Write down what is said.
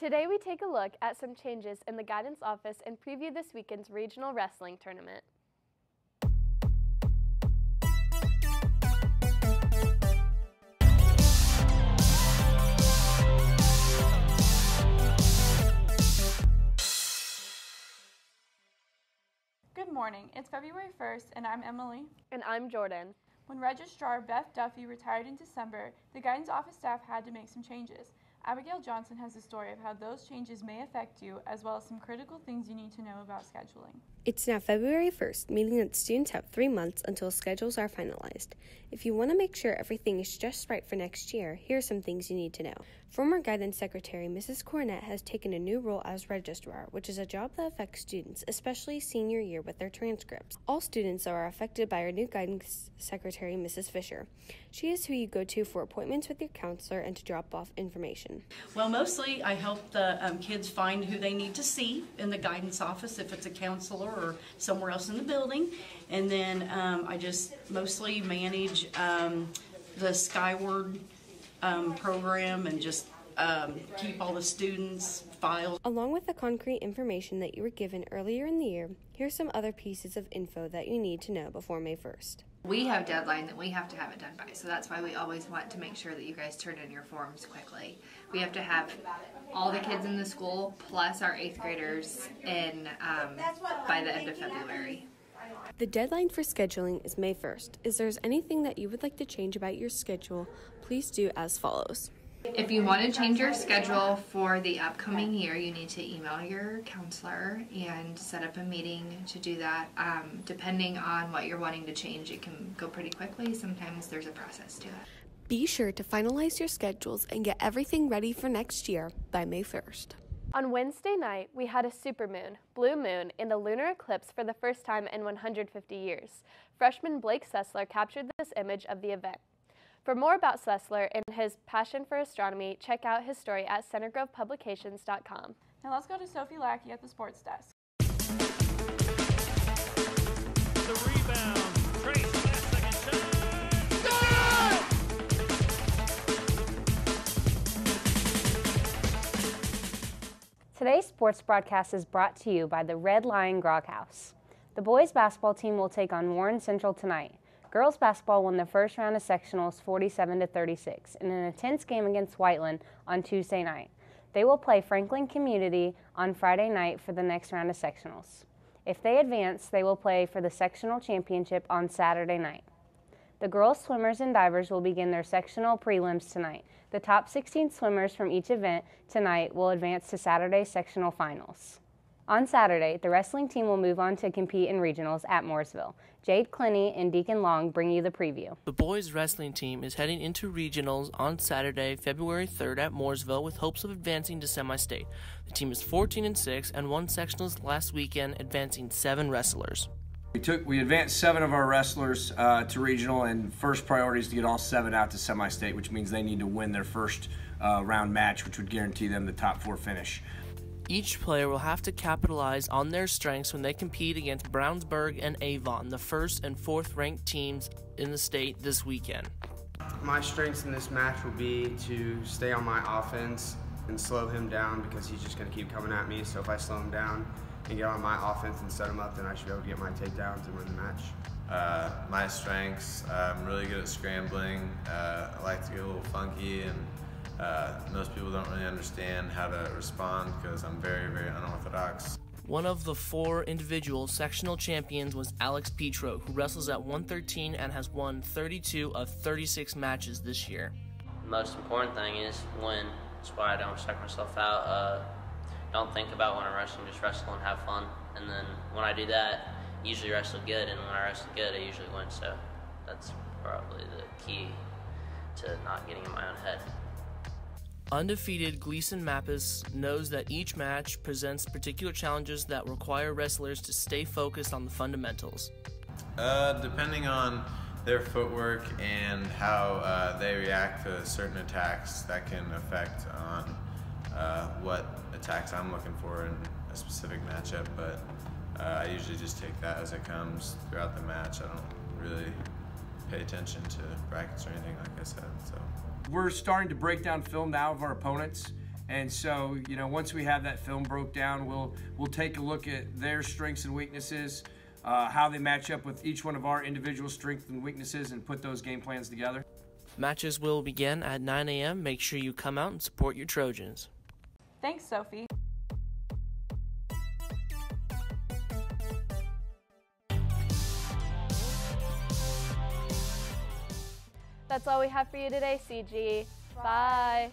Today we take a look at some changes in the guidance office and preview this weekend's regional wrestling tournament. Good morning. It's February 1st, and I'm Emily. And I'm Jordan. When Registrar Beth Duffy retired in December, the guidance office staff had to make some changes. Abigail Johnson has a story of how those changes may affect you, as well as some critical things you need to know about scheduling. It's now February 1st, meaning that students have 3 months until schedules are finalized. If you want to make sure everything is just right for next year, here are some things you need to know. Former Guidance Secretary Mrs. Cornett has taken a new role as registrar, which is a job that affects students, especially senior year with their transcripts. All students are affected by our new Guidance Secretary, Mrs. Fisher. She is who you go to for appointments with your counselor and to drop off information. Well, mostly I help the kids find who they need to see in the guidance office, if it's a counselor or somewhere else in the building. And then I just mostly manage the Skyward program and just keep all the students' files. Along with the concrete information that you were given earlier in the year, here's some other pieces of info that you need to know before May 1st. We have a deadline that we have to have it done by, so that's why we always want to make sure that you guys turn in your forms quickly. We have to have all the kids in the school plus our 8th graders in by the end of February. The deadline for scheduling is May 1st. If there's anything that you would like to change about your schedule, please do as follows. If you want to change your schedule for the upcoming year, you need to email your counselor and set up a meeting to do that. Depending on what you're wanting to change, it can go pretty quickly. Sometimes there's a process to it. Be sure to finalize your schedules and get everything ready for next year by May 1st. On Wednesday night, we had a supermoon, blue moon, and a lunar eclipse for the first time in 150 years. Freshman Blake Sessler captured this image of the event. For more about Sessler and his passion for astronomy, check out his story at centergrovepublications.com. Now let's go to Sophie Lackey at the sports desk. The rebound. Trace, last second shot. Today's sports broadcast is brought to you by the Red Lion Grog House. The boys basketball team will take on Warren Central tonight. Girls basketball won the first round of sectionals 47-36 in an intense game against Whiteland on Tuesday night. They will play Franklin Community on Friday night for the next round of sectionals. If they advance, they will play for the sectional championship on Saturday night. The girls swimmers and divers will begin their sectional prelims tonight. The top 16 swimmers from each event tonight will advance to Saturday's sectional finals. On Saturday, the wrestling team will move on to compete in regionals at Mooresville. Jade Clenny and Deacon Long bring you the preview. The boys wrestling team is heading into regionals on Saturday, February 3rd at Mooresville with hopes of advancing to semi-state. The team is 14-6 and won sectionals last weekend, advancing 7 wrestlers. We advanced 7 of our wrestlers to regional, and first priority is to get all 7 out to semi-state, which means they need to win their first round match, which would guarantee them the top 4 finish. Each player will have to capitalize on their strengths when they compete against Brownsburg and Avon, the 1st and 4th ranked teams in the state this weekend. My strengths in this match will be to stay on my offense and slow him down, because he's just going to keep coming at me. So if I slow him down and get on my offense and set him up, then I should be able to get my takedowns and win the match. My strengths, I'm really good at scrambling. I like to get a little funky, and most people don't really understand how to respond because I'm very, very unorthodox. One of the 4 individual sectional champions was Alex Petro, who wrestles at 113 and has won 32 of 36 matches this year. The most important thing is win. That's why I don't strike myself out. Don't think about when I'm wrestling, just wrestle and have fun. And then when I do that, I usually wrestle good, and when I wrestle good, I usually win. So that's probably the key to not getting in my own head. Undefeated Gleason Mappis knows that each match presents particular challenges that require wrestlers to stay focused on the fundamentals. Depending on their footwork and how they react to certain attacks, that can affect on what attacks I'm looking for in a specific matchup, but I usually just take that as it comes throughout the match. I don't really pay attention to brackets or anything, like I said. So we're starting to break down film now of our opponents, And so, you know, once we have that film broke down, we'll take a look at their strengths and weaknesses, how they match up with each one of our individual strengths and weaknesses, and put those game plans together. Matches will begin at 9 a.m. Make sure you come out and support your Trojans. Thanks, Sophie. That's all we have for you today, CG. Bye.